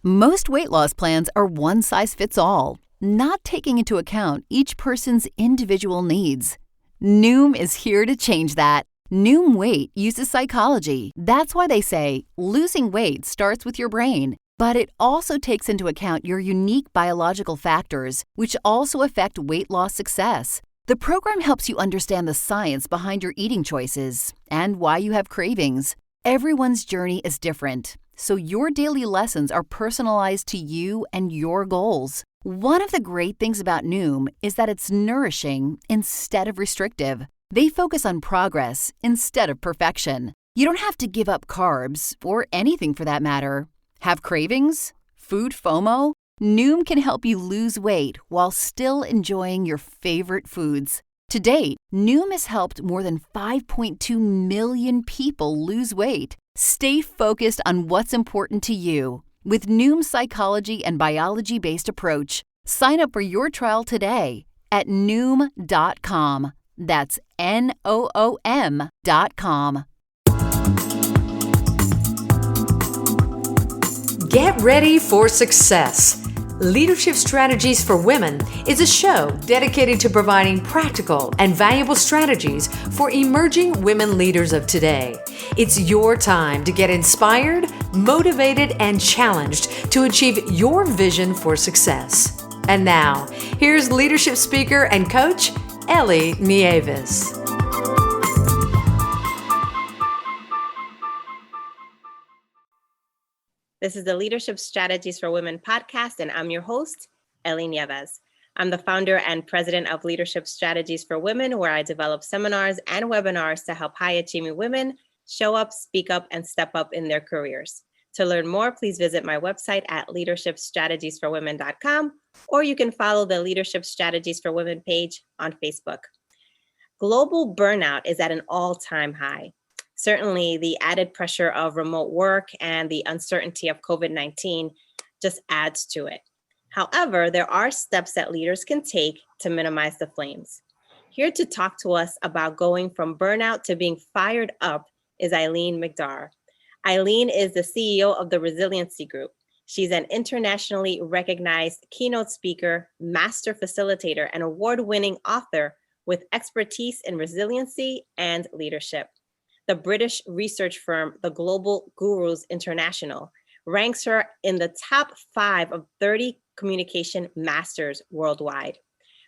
Most weight loss plans are one size fits all, not taking into account each person's individual needs. Noom is here to change that. Noom Weight uses psychology. That's why they say losing weight starts with your brain. But it also takes into account your unique biological factors, which also affect weight loss success. The program helps you understand the science behind your eating choices and why you have cravings. Everyone's journey is different, so your daily lessons are personalized to you and your goals. One of the great things about Noom is that it's nourishing instead of restrictive. They focus on progress instead of perfection. You don't have to give up carbs, or anything for that matter. Have cravings? Food FOMO? Noom can help you lose weight while still enjoying your favorite foods. To date, Noom has helped more than 5.2 million people lose weight. Stay focused on what's important to you with Noom's psychology and biology-based approach. Sign up for your trial today at Noom.com. That's Noom.com. Get ready for success. Leadership Strategies for Women is a show dedicated to providing practical and valuable strategies for emerging women leaders of today. It's your time to get inspired, motivated, and challenged to achieve your vision for success. And now, here's leadership speaker and coach, Ellie Nieves. This is the Leadership Strategies for Women podcast, and I'm your host, Ellie Nieves. I'm the founder and president of Leadership Strategies for Women, where I develop seminars and webinars to help high-achieving women show up, speak up, and step up in their careers. To learn more, please visit my website at leadershipstrategiesforwomen.com, or you can follow the Leadership Strategies for Women page on Facebook. Global burnout is at an all-time high. Certainly, the added pressure of remote work and the uncertainty of COVID-19 just adds to it. However, there are steps that leaders can take to minimize the flames. Here to talk to us about going from burnout to being fired up is Eileen McDargh. Eileen is the CEO of the Resiliency Group. She's an internationally recognized keynote speaker, master facilitator, and award-winning author with expertise in resiliency and leadership. The British research firm, the Global Gurus International, ranks her in the top 5 of 30 communication masters worldwide.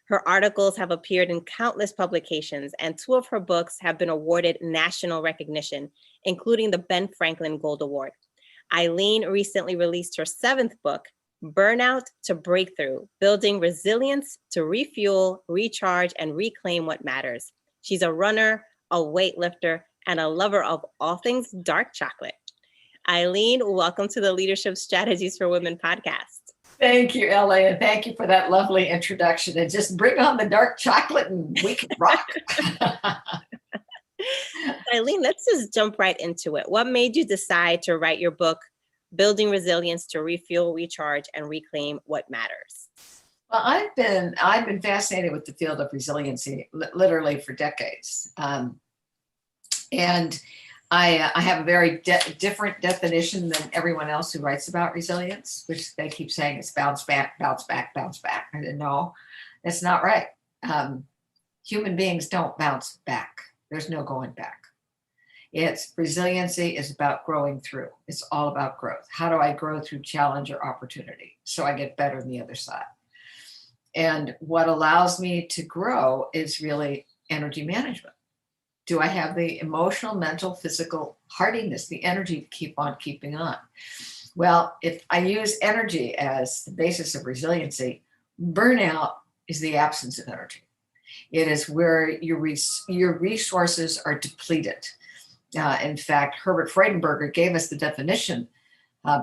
Her articles have appeared in countless publications, and 2 of her books have been awarded national recognition, including the Ben Franklin Gold Award. Eileen recently released her 7th book, Burnout to Breakthrough: Building Resilience to Refuel, Recharge, and Reclaim What Matters. She's a runner, a weightlifter, and a lover of all things dark chocolate. Eileen, welcome to the Leadership Strategies for Women podcast. Thank you, Ellie, and thank you for that lovely introduction. And just bring on the dark chocolate and we can rock. Eileen, let's just jump right into it. What made you decide to write your book, Building Resilience to Refuel, Recharge, and Reclaim What Matters? Well, I've been fascinated with the field of resiliency literally for decades. And I have a very different definition than everyone else who writes about resilience, which they keep saying it's bounce back, bounce back, bounce back. I said, no, that's not right. Human beings don't bounce back. There's no going back. Resiliency is about growing through. It's all about growth. How do I grow through challenge or opportunity so I get better on the other side? And what allows me to grow is really energy management. Do I have the emotional, mental, physical hardiness, the energy to keep on keeping on? Well, if I use energy as the basis of resiliency, burnout is the absence of energy. It is where your resources are depleted. In fact, Herbert Freudenberger gave us the definition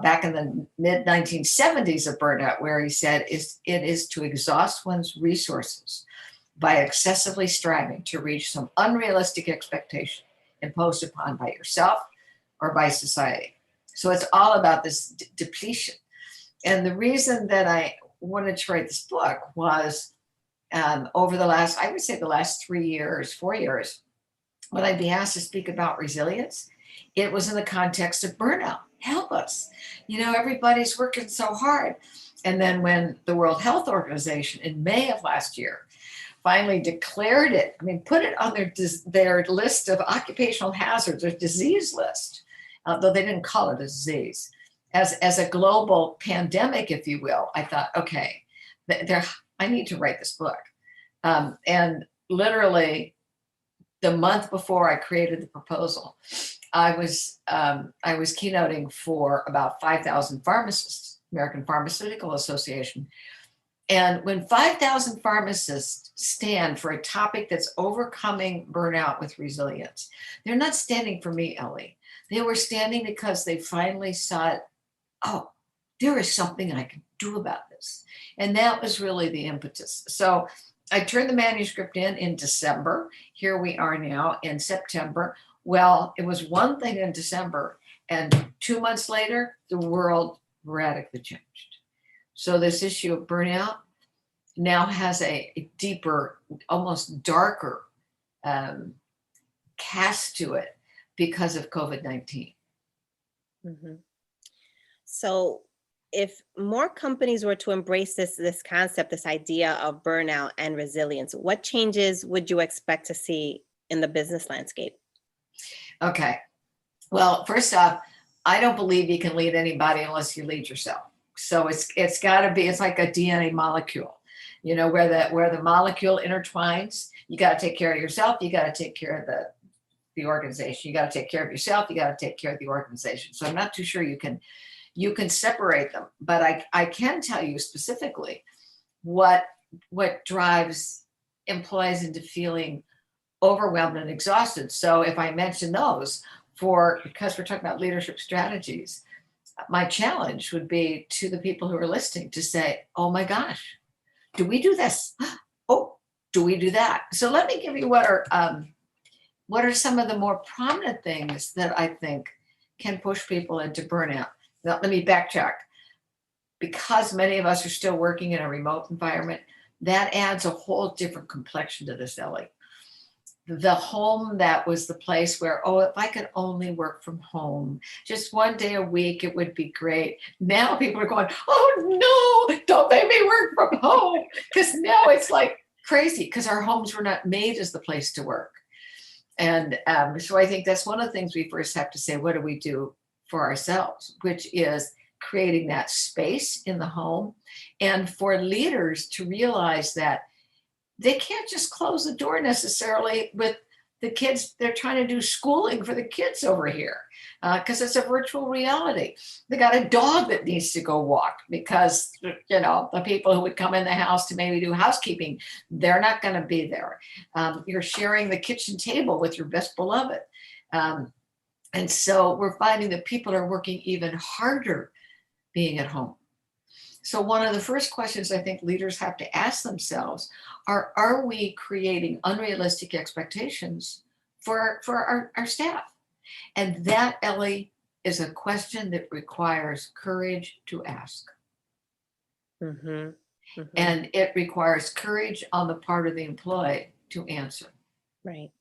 back in the mid-1970s of burnout, where he said it is to exhaust one's resources by excessively striving to reach some unrealistic expectation imposed upon by yourself or by society. So it's all about this depletion. And the reason that I wanted to write this book was over the last 3 years, 4 years, when I'd be asked to speak about resilience, it was in the context of burnout. help us. Everybody's working so hard. And then when the World Health Organization in May of last year finally declared it, put it on their list of occupational hazards, their disease list, though they didn't call it a disease, as a global pandemic, if you will, I thought, okay, I need to write this book. And literally the month before I created the proposal, I was keynoting for about 5,000 pharmacists, American Pharmaceutical Association. And when 5,000 pharmacists stand for a topic that's overcoming burnout with resilience, they're not standing for me, Ellie. They were standing because they finally saw, oh, there is something I can do about this. And that was really the impetus. So I turned the manuscript in December. Here we are now in September. Well, it was one thing in December, and 2 months later, the world radically changed. So this issue of burnout now has a deeper, almost darker cast to it because of COVID-19. Mm-hmm. So if more companies were to embrace this concept, this idea of burnout and resilience, what changes would you expect to see in the business landscape? Okay. Well, first off, I don't believe you can lead anybody unless you lead yourself. So it's got to be, it's like a DNA molecule, where the molecule intertwines. You got to take care of yourself. You got to take care of the organization. You got to take care of yourself. You got to take care of the organization. So I'm not too sure you can separate them, but I can tell you specifically what drives employees into feeling overwhelmed and exhausted. So if I mention those because we're talking about leadership strategies, my challenge would be to the people who are listening to say, oh my gosh, do we do this? Oh, do we do that? So let me give you what are some of the more prominent things that I think can push people into burnout. Now, let me backtrack. Because many of us are still working in a remote environment, that adds a whole different complexion to this, Ellie. The home that was the place where, if I could only work from home, just one day a week, it would be great. Now people are going, oh no, don't make me work from home. Because now it's like crazy because our homes were not made as the place to work. And so I think that's one of the things we first have to say, what do we do for ourselves, which is creating that space in the home, and for leaders to realize that they can't just close the door necessarily with the kids. They're trying to do schooling for the kids over here because it's a virtual reality. They got a dog that needs to go walk because, the people who would come in the house to maybe do housekeeping, they're not going to be there. You're sharing the kitchen table with your best beloved. And so we're finding that people are working even harder being at home. So one of the first questions I think leaders have to ask themselves are we creating unrealistic expectations for our staff? And that, Ellie, is a question that requires courage to ask. Mm-hmm. Mm-hmm. And it requires courage on the part of the employee to answer. Right.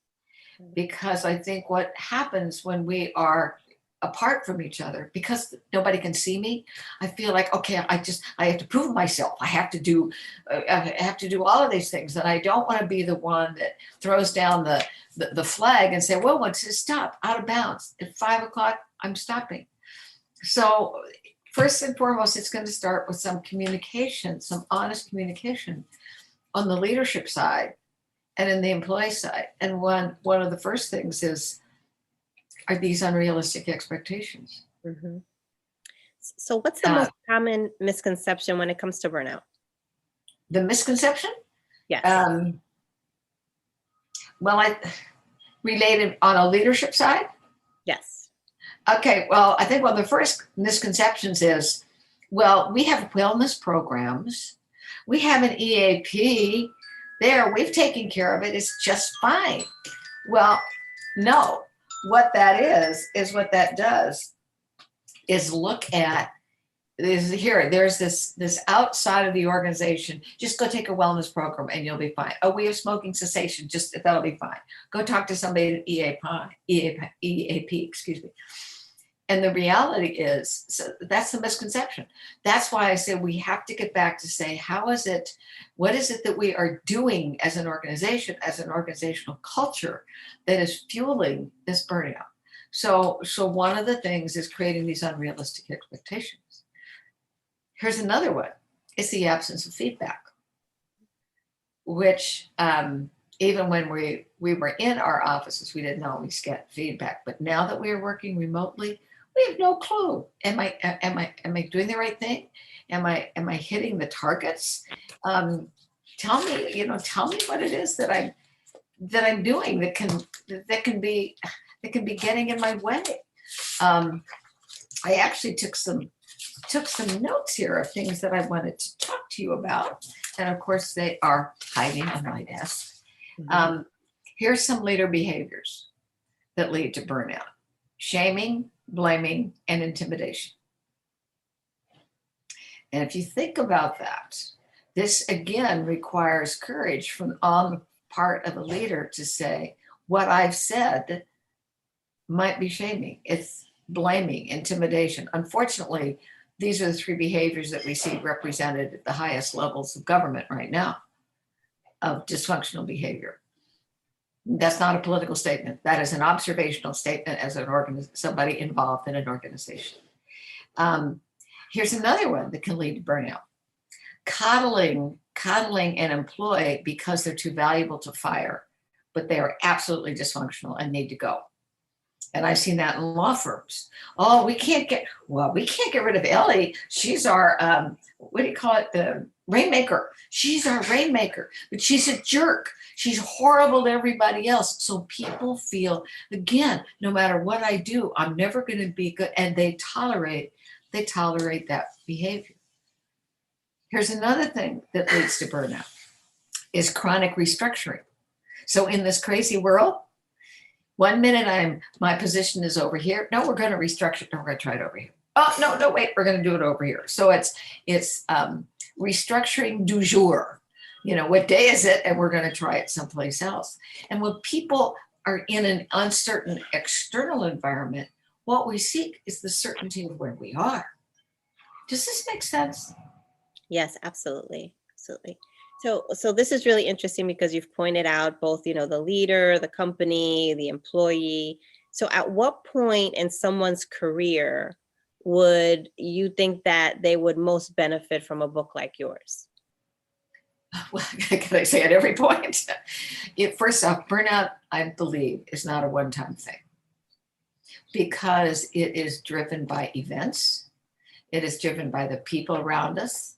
Because I think what happens when we are apart from each other, because nobody can see me, I feel like, okay, I have to prove myself. I have to do all of these things. And I don't want to be the one that throws down the flag and say, well, once it stop, out of bounds. At 5 o'clock, I'm stopping. So first and foremost, it's going to start with some communication, some honest communication on the leadership side and in the employee side. And one of the first things are these unrealistic expectations. Mm-hmm. So what's the most common misconception when it comes to burnout? The misconception? Yes. Well, I related on a leadership side? Yes. Okay, well, I think one of the first misconceptions is, well, we have wellness programs. We have an EAP. There, we've taken care of it. It's just fine. Well, no. What that is what that does is look at there's this outside of the organization. Just go take a wellness program and you'll be fine. Oh, we have smoking cessation. That'll be fine. Go talk to somebody at EAP, excuse me. And the reality is, so that's the misconception. That's why I say we have to get back to say, what is it that we are doing as an organization, as an organizational culture that is fueling this burnout? So one of the things is creating these unrealistic expectations. Here's another one. It's the absence of feedback, which even when we were in our offices, we didn't always get feedback. But now that we are working remotely, we have no clue. Am I doing the right thing? Am I hitting the targets? Tell me what it is that I'm doing that can be getting in my way. I actually took some notes here of things that I wanted to talk to you about, and of course they are hiding on my desk. Here's some leader behaviors that lead to burnout: shaming, blaming, and intimidation. And if you think about that, this again requires courage on the part of a leader to say, what I've said might be shaming. It's blaming, intimidation. Unfortunately, these are the three behaviors that we see represented at the highest levels of government right now of dysfunctional behavior. That's not a political statement. That is an observational statement as somebody involved in an organization. Here's another one that can lead to burnout: coddling an employee because they're too valuable to fire, but they are absolutely dysfunctional and need to go. And I've seen that in law firms. Oh, we can't get rid of Ellie. She's our rainmaker. She's our rainmaker, but she's a jerk. She's horrible to everybody else. So people feel, again, no matter what I do, I'm never going to be good. And they tolerate that behavior. Here's another thing that leads to burnout is chronic restructuring. So in this crazy world, 1 minute my position is over here. No, we're going to restructure. No, we're going to try it over here. Oh, no, wait, we're going to do it over here. So it's restructuring du jour. What day is it? And we're going to try it someplace else. And when people are in an uncertain external environment, what we seek is the certainty of where we are. Does this make sense? Yes, absolutely. Absolutely. So this is really interesting because you've pointed out both, the leader, the company, the employee. So at what point in someone's career would you think that they would most benefit from a book like yours? Well, can I say at every point? First off, burnout, I believe, is not a one-time thing because it is driven by events. It is driven by the people around us.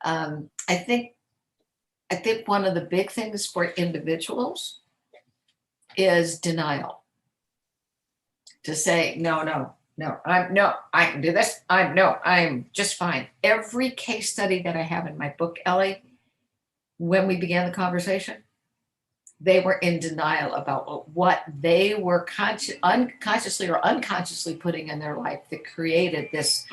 I think one of the big things for individuals is denial. To say, no, I can do this. I'm just fine. Every case study that I have in my book, Ellie, when we began the conversation, they were in denial about what they were unconsciously or unconsciously putting in their life that created this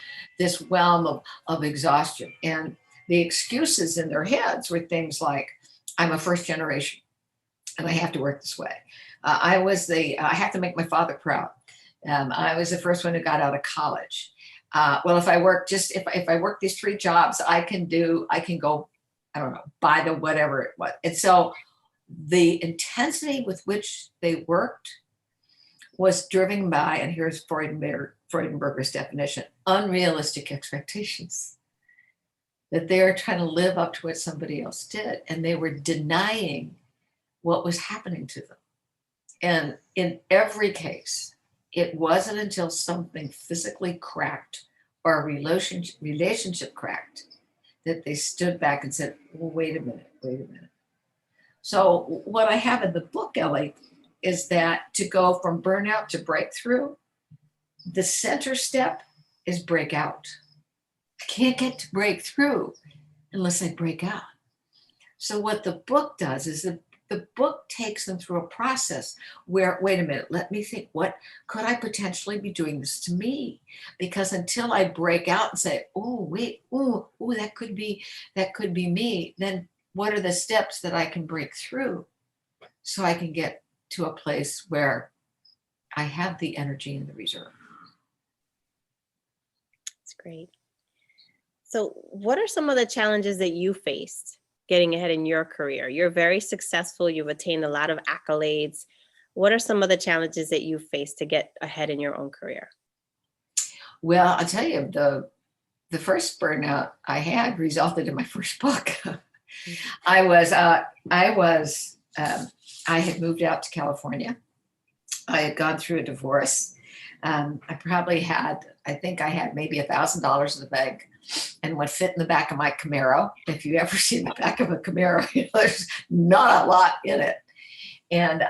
realm of exhaustion. And the excuses in their heads were things like, I'm a first generation and I have to work this way. I have to make my father proud. I was the first one who got out of college. Well, if I work these 3 jobs, I can go, I don't know, buy the whatever it was. And so the intensity with which they worked was driven by, and here's Freudenberger's definition, unrealistic expectations. That they're trying to live up to what somebody else did, and they were denying what was happening to them. And in every case, it wasn't until something physically cracked or a relationship cracked that they stood back and said, well, wait a minute. So what I have in the book, Ellie, is that to go from burnout to breakthrough, the center step is break out. I can't get to breakthrough unless I break out. So what the book does is the book takes them through a process where, wait a minute, let me think, what could I potentially be doing this to me? Because until I break out and say, oh, wait, that could be me, then what are the steps that I can break through so I can get to a place where I have the energy and the reserve? great. So what are some of the challenges that you faced getting ahead in your career? You're very successful. You've attained a lot of accolades. What are some of the challenges that you faced to get ahead in your own career? Well, I'll tell you, the first burnout I had resulted in my first book. I had moved out to California. I had gone through a divorce. I think I had maybe $1,000 in the bank and what fit in the back of my Camaro. If you ever see the back of a Camaro, there's not a lot in it. And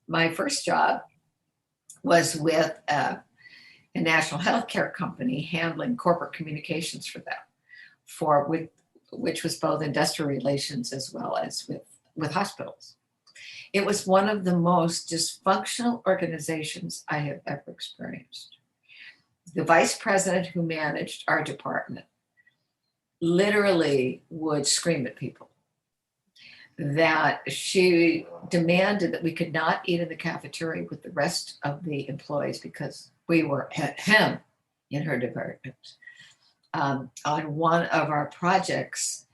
my first job was with a national healthcare company handling corporate communications for them, which was both industrial relations as well as with hospitals. It was one of the most dysfunctional organizations I have ever experienced. The vice president who managed our department literally would scream at people, that she demanded that we could not eat in the cafeteria with the rest of the employees because we were him in her department. On one of our projects,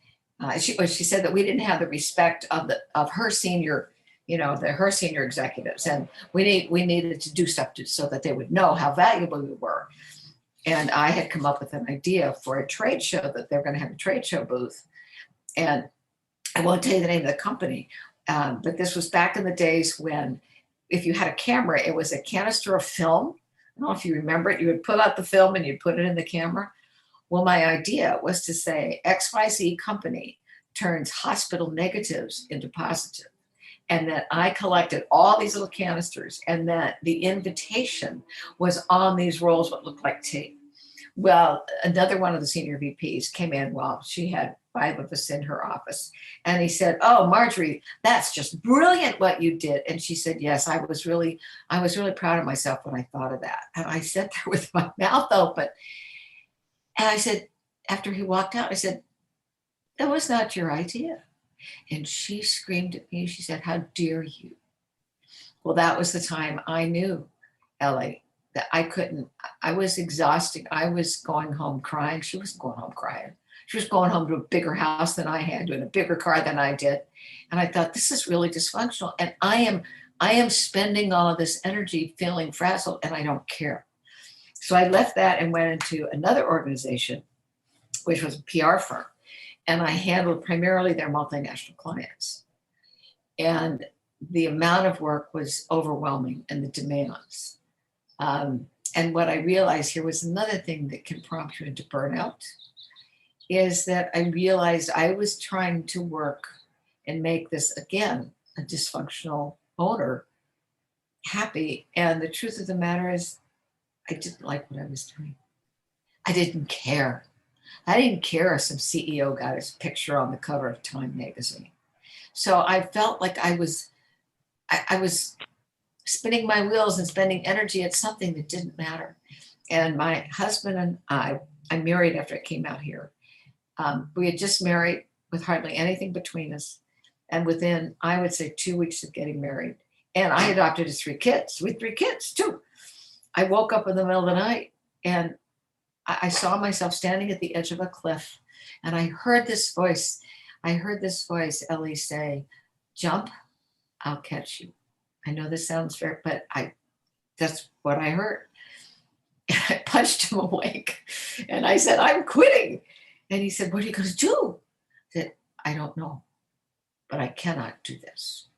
she said that we didn't have the respect of her senior, her senior executives, and we needed to do stuff so that they would know how valuable we were. And I had come up with an idea for a trade show, that they're going to have a trade show booth, and I won't tell you the name of the company, but this was back in the days when, if you had a camera, it was a canister of film. I don't know if you remember it. You would pull out the film and you'd put it in the camera. Well, my idea was to say XYZ company turns hospital negatives into positive. And that I collected all these little canisters, and that the invitation was on these rolls, what looked like tape. Well, another one of the senior VPs came in while she had 5 of us in her office. And he said, "Oh, Marjorie, that's just brilliant what you did." And she said, "Yes, I was really proud of myself when I thought of that." And I sat there with my mouth open. And I said, after he walked out, I said, "That was not your idea." And she screamed at me. She said, "How dare you?" Well, that was the time I knew, Ellie, that I was exhausted. I was going home crying. She wasn't going home crying. She was going home to a bigger house than I had, in a bigger car than I did. And I thought, this is really dysfunctional. And I am spending all of this energy feeling frazzled, and I don't care. So I left that and went into another organization, which was a PR firm. And I handled primarily their multinational clients. And the amount of work was overwhelming, and the demands. And what I realized here was another thing that can prompt you into burnout, is that I realized I was trying to work and make this, again, a dysfunctional owner happy. And the truth of the matter is, I didn't like what I was doing. I didn't care. I didn't care if some CEO got his picture on the cover of Time magazine. So I felt like I was spinning my wheels and spending energy at something that didn't matter. And my husband and I'm married after I came out here. We had just married with hardly anything between us. And within, I would say, 2 weeks of getting married, and I adopted his 3 kids. We had 3 kids too. I woke up in the middle of the night, and I saw myself standing at the edge of a cliff, and I heard this voice, Ellie, say, "Jump, I'll catch you." I know this sounds fair, but that's what I heard. And I punched him awake, and I said, "I'm quitting." And he said, "What are you going to do?" I said, "I don't know, but I cannot do this."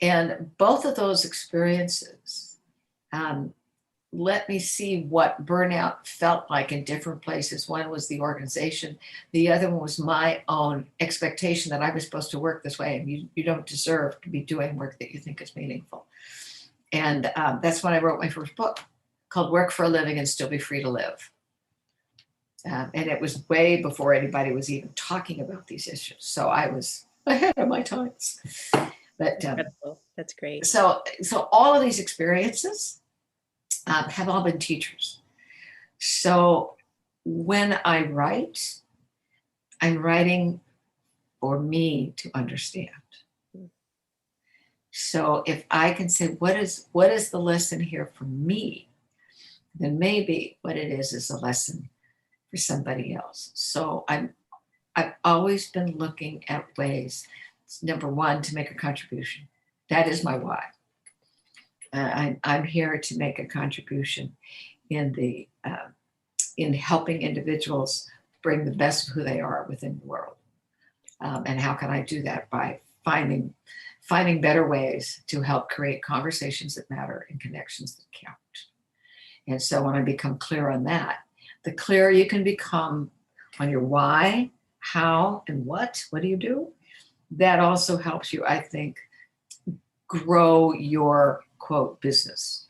And both of those experiences let me see what burnout felt like in different places. One was the organization. The other one was my own expectation that I was supposed to work this way, and you don't deserve to be doing work that you think is meaningful. And that's when I wrote my first book, called Work for a Living and Still Be Free to Live. And it was way before anybody was even talking about these issues. So I was ahead of my times. But that's great. So all of these experiences have all been teachers. So when I write, I'm writing for me to understand. So if I can say, what is the lesson here for me? then maybe what it is a lesson for somebody else. So I've always been looking at ways, number one, to make a contribution. That is my why. I'm here to make a contribution in in helping individuals bring the best of who they are within the world. And how can I do that? By finding better ways to help create conversations that matter and connections that count. And so when I become clear on that, the clearer you can become on your why, how, and what do you do? That also helps you, I think, grow your quote business.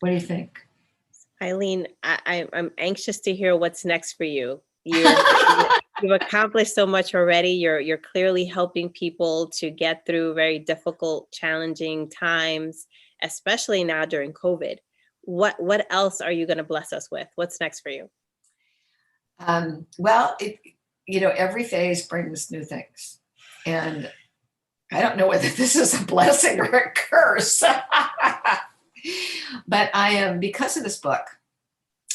What do you think? Eileen, I'm anxious to hear what's next for you. You've accomplished so much already. You're clearly helping people to get through very difficult, challenging times, especially now during COVID. What else are you going to bless us with? What's next for you? Well, every phase brings new things, and I don't know whether this is a blessing or a curse. But I am, because of this book,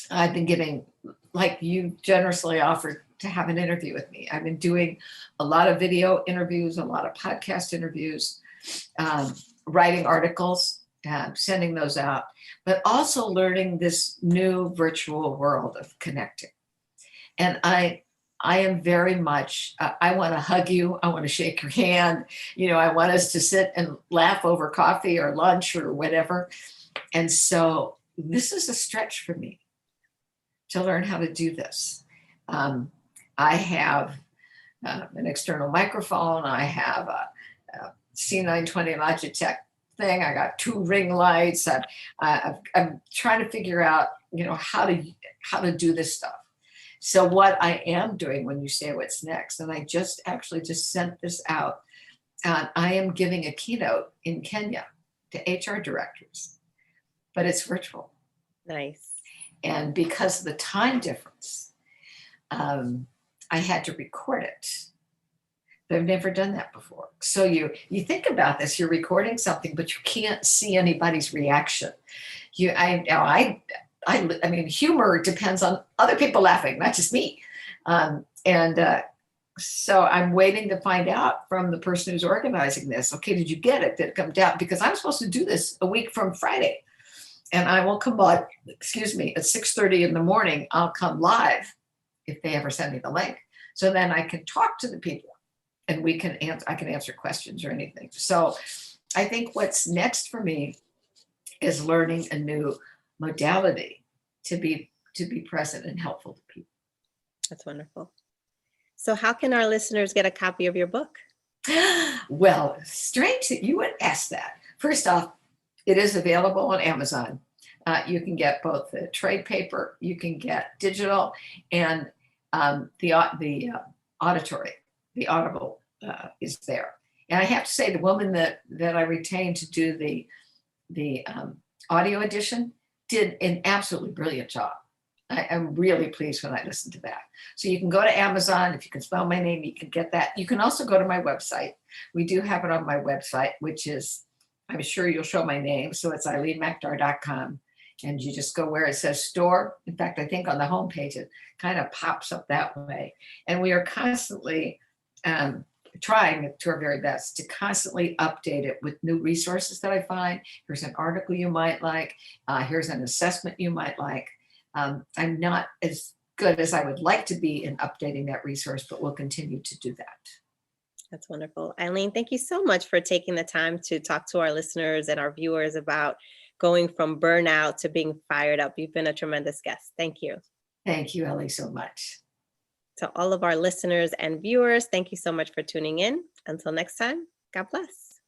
I've been giving, like you generously offered to have an interview with me. I've been doing a lot of video interviews, a lot of podcast interviews, writing articles, sending those out, but also learning this new virtual world of connecting. And I am very much, I want to hug you. I want to shake your hand. I want us to sit and laugh over coffee or lunch or whatever. And so this is a stretch for me to learn how to do this. I have an external microphone. I have a C920 Logitech thing. I got 2 ring lights. I'm trying to figure out, how to do this stuff. So what I am doing, when you say what's next, and I just sent this out, I am giving a keynote in Kenya to HR directors, but it's virtual. Nice. And because of the time difference, I had to record it. But I've never done that before. So you think about this, you're recording something, but you can't see anybody's reaction. I mean, humor depends on other people laughing, not just me. So I'm waiting to find out from the person who's organizing this. Okay, did you get it? Did it come down? Because I'm supposed to do this a week from Friday. And I will come on, at 6:30 in the morning, I'll come live if they ever send me the link. So then I can talk to the people and I can answer questions or anything. So I think what's next for me is learning a new modality to be present and helpful to people. That's wonderful. So how can our listeners get a copy of your book? Well, strange that you would ask that. First off, it is available on Amazon. You can get both the trade paper, you can get digital, and the audible is there. And I have to say, the woman that I retained to do the audio edition did an absolutely brilliant job. I'm really pleased when I listened to that. So you can go to Amazon. If you can spell my name, you can get that. You can also go to my website. We do have it on my website, which is, I'm sure you'll show my name. So it's eileenmcdargh.com. And you just go where it says store. In fact, I think on the homepage, it kind of pops up that way. And we are constantly trying to our very best to constantly update it with new resources that I find. Here's an article you might like. Here's an assessment you might like. I'm not as good as I would like to be in updating that resource, but we'll continue to do that. That's wonderful. Eileen, thank you so much for taking the time to talk to our listeners and our viewers about going from burnout to being fired up. You've been a tremendous guest. Thank you. Thank you, Ellie, so much. To all of our listeners and viewers, thank you so much for tuning in. Until next time, God bless.